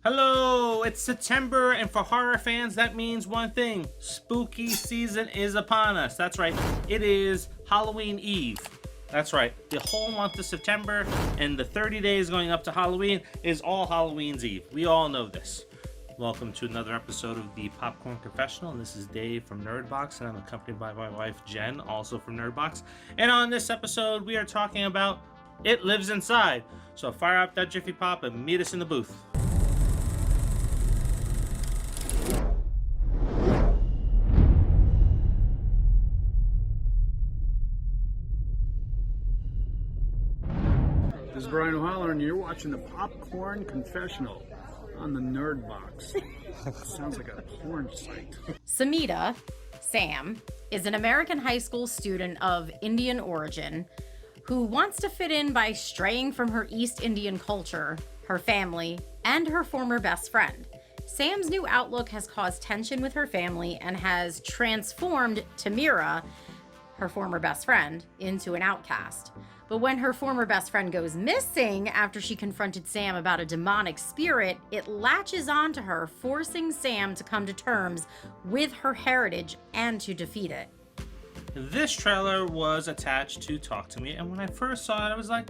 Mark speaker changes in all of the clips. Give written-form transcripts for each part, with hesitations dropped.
Speaker 1: Hello, it's September, and for horror fans, that means one thing. Spooky season is upon us. That's right, it is Halloween Eve. That's right, the whole month of September and the 30 days going up to Halloween is all Halloween's Eve. We all know this. Welcome to another episode of the Popcorn Confessional, and this is Dave from Nerdbox, and I'm accompanied by my wife Jen, also from Nerdbox. And on this episode, we are talking about It Lives Inside. So fire up that Jiffy Pop and meet us in the booth.
Speaker 2: This is Brian O'Halloran, and you're watching the Popcorn Confessional on the Nerdbox. Sounds like a porn site.
Speaker 3: Samita, Sam, is an American high school student of Indian origin who wants to fit in by straying from her East Indian culture, her family, and her former best friend. Sam's new outlook has caused tension with her family and has transformed Tamira, her former best friend, into an outcast. But when her former best friend goes missing after she confronted Sam about a demonic spirit, it latches onto her, forcing Sam to come to terms with her heritage and to defeat it.
Speaker 1: This trailer was attached to Talk to Me, and when I first saw it, I was like,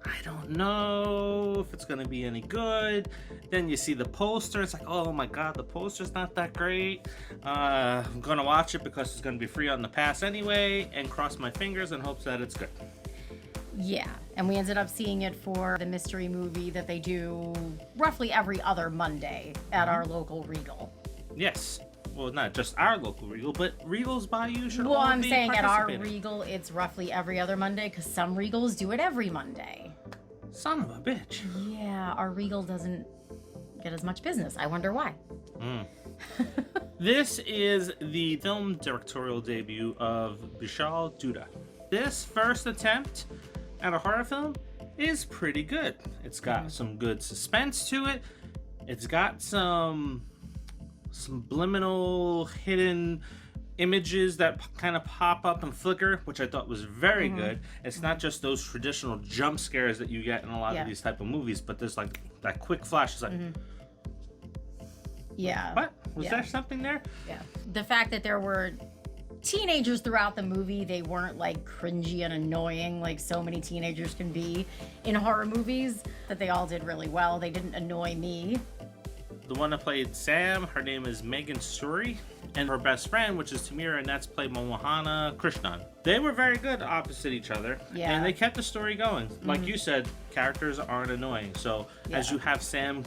Speaker 1: I don't know if it's gonna be any good. Then you see the poster, it's like, oh my god, the poster's not that great. I'm gonna watch it because it's gonna be free on the pass anyway, and cross my fingers in hopes that it's good.
Speaker 3: Yeah, and we ended up seeing it for the mystery movie that they do roughly every other Monday at our local Regal.
Speaker 1: Yes. Well, not just our local Regal, but Regals by you should
Speaker 3: Well,
Speaker 1: all
Speaker 3: I'm
Speaker 1: be
Speaker 3: saying at our
Speaker 1: participating.
Speaker 3: Regal, it's roughly every other Monday because some Regals do it every Monday.
Speaker 1: Son of a bitch.
Speaker 3: Yeah, our Regal doesn't get as much business. I wonder why.
Speaker 1: This is the film directorial debut of Vishal Dutta. This first attempt at a horror film is pretty good. It's got some good suspense to it. It's got some subliminal hidden images that kind of pop up and flicker, which I thought was very good. It's not just those traditional jump scares that you get in a lot of these type of movies, but there's like that quick flash. It's like,
Speaker 3: Yeah.
Speaker 1: what? Was there something there?
Speaker 3: Yeah. The fact that there were teenagers throughout the movie, they weren't like cringy and annoying like so many teenagers can be in horror movies, that they all did really well. They didn't annoy me.
Speaker 1: The one that played Sam, her name is Megan Suri, and her best friend, which is Tamira, and that's played by Mohana Krishnan. They were very good opposite each other, and they kept the story going. Like you said, characters aren't annoying. So as you have Sam,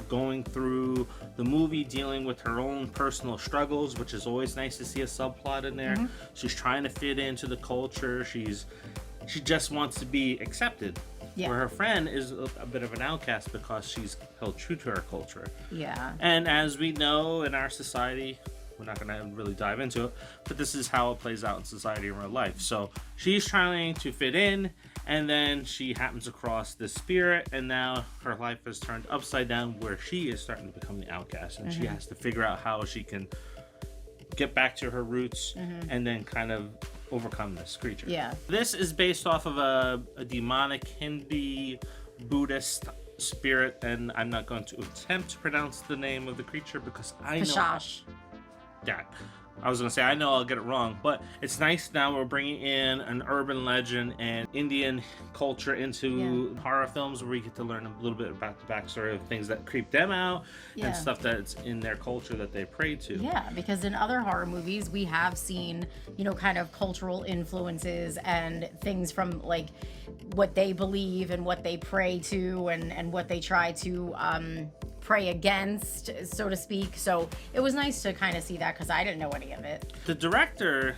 Speaker 1: going through the movie, dealing with her own personal struggles, which is always nice to see a subplot in there. She's trying to fit into the culture. She just wants to be accepted. Where her friend is a bit of an outcast because she's held true to her culture.
Speaker 3: Yeah.
Speaker 1: And as we know in our society, we're not going to really dive into it, but this is how it plays out in society in real life. So she's trying to fit in, and then she happens across this spirit, and now her life is turned upside down where she is starting to become the outcast, and she has to figure out how she can get back to her roots and then kind of overcome this creature.
Speaker 3: Yeah.
Speaker 1: This is based off of a demonic Hindi Buddhist spirit, and I'm not going to attempt to pronounce the name of the creature because I know...
Speaker 3: Pashash.
Speaker 1: Yeah. I was going to say, I know I'll get it wrong, but it's nice now we're bringing in an urban legend and Indian culture into horror films where we get to learn a little bit about the backstory of things that creep them out and stuff that's in their culture that they pray to.
Speaker 3: Yeah, because in other horror movies, we have seen, kind of cultural influences and things from like what they believe and what they pray to and what they try to pray against, so to speak. So it was nice to kind of see that because I didn't know any of it.
Speaker 1: The director,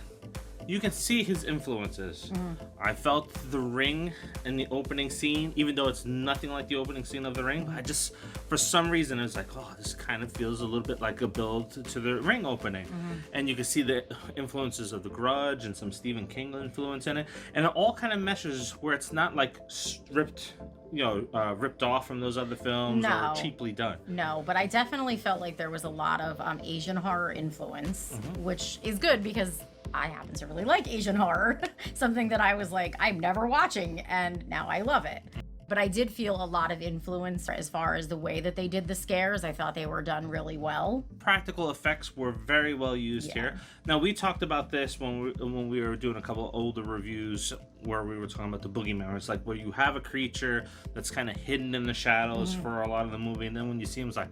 Speaker 1: you can see his influences. I felt The Ring in the opening scene, even though it's nothing like the opening scene of The Ring. I just, for some reason, I was like, oh, this kind of feels a little bit like a build to The Ring opening. And you can see the influences of The Grudge and some Stephen King influence in it. And it all kind of meshes where it's not like ripped off from those other films or cheaply done.
Speaker 3: No, but I definitely felt like there was a lot of Asian horror influence, which is good because I happen to really like Asian horror. Something that I was like, I'm never watching, and now I love it. But I did feel a lot of influence as far as the way that they did the scares. I thought they were done really well.
Speaker 1: Practical effects were very well used here. Now, we talked about this when we were doing a couple older reviews where we were talking about the boogeyman. It's like where you have a creature that's kind of hidden in the shadows for a lot of the movie, and then when you see him, it's like,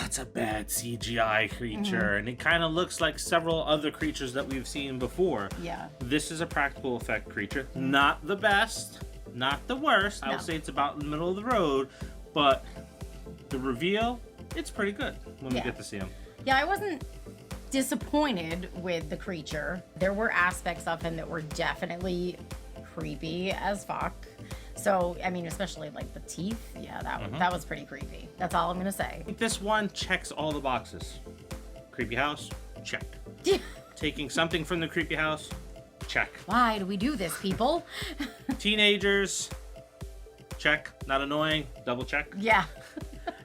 Speaker 1: it's a bad CGI creature, and it kind of looks like several other creatures that we've seen before.
Speaker 3: Yeah.
Speaker 1: This is a practical effect creature. Not the best, not the worst. I would say it's about in the middle of the road, but the reveal, it's pretty good when we get to see him.
Speaker 3: Yeah, I wasn't disappointed with the creature. There were aspects of him that were definitely creepy as fuck. So, I mean, especially like the teeth. Yeah, that was pretty creepy. That's all I'm going to say.
Speaker 1: This one checks all the boxes. Creepy house, check. Taking something from the creepy house, check.
Speaker 3: Why do we do this, people?
Speaker 1: Teenagers, check. Not annoying, double check.
Speaker 3: Yeah.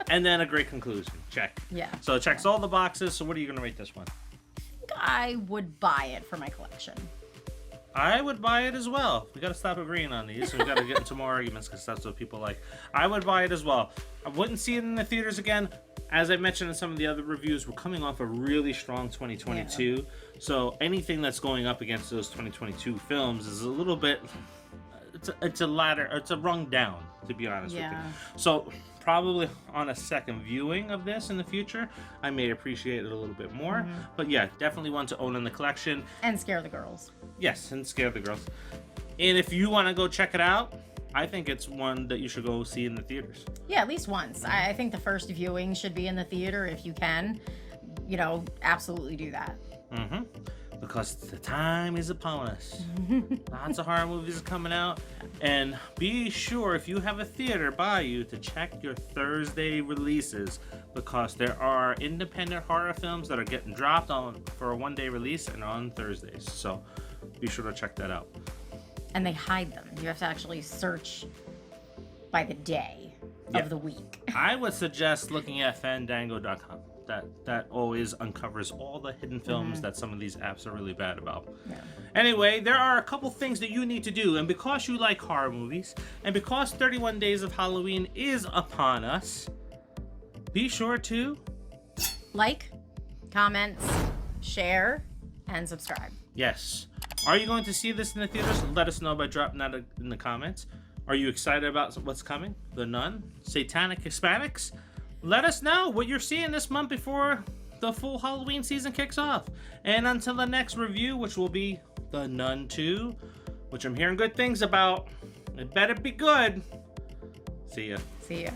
Speaker 1: And then a great conclusion, check.
Speaker 3: Yeah.
Speaker 1: So it checks all the boxes. So what are you going to rate this one?
Speaker 3: I would buy it for my collection.
Speaker 1: I would buy it as well. We got to stop agreeing on these. We got to get into more arguments because that's what people like. I would buy it as well. I wouldn't see it in the theaters again. As I mentioned in some of the other reviews, we're coming off a really strong 2022. Yeah. So anything that's going up against those 2022 films is a little bit... It's a ladder. It's a rung down, to be honest with you. So probably on a second viewing of this in the future, I may appreciate it a little bit more. But yeah, definitely one to own in the collection.
Speaker 3: And scare the girls.
Speaker 1: Yes, and scare the girls. And if you want to go check it out, I think it's one that you should go see in the theaters.
Speaker 3: Yeah, at least once. I think the first viewing should be in the theater if you can. You know, absolutely do that. Because the time is upon us. Lots of horror movies are coming out. And be sure, if you have a theater by you, to check your Thursday releases, because there are independent horror films that are getting dropped for a one-day release and on Thursdays. So be sure to check that out. And they hide them. You have to actually search by the day of the week.
Speaker 1: I would suggest looking at Fandango.com. That always uncovers all the hidden films that some of these apps are really bad about. Anyway, there are a couple things that you need to do, and because you like horror movies, and because 31 Days of Halloween is upon us, be sure to
Speaker 3: like, comment, share, and subscribe.
Speaker 1: Yes. Are you going to see this in the theaters? Let us know by dropping that in the comments. Are you excited about what's coming? The Nun? Satanic Hispanics? Let us know what you're seeing this month before the full Halloween season kicks off. And until the next review, which will be The Nun 2, which I'm hearing good things about. It better be good. See ya.
Speaker 3: See ya.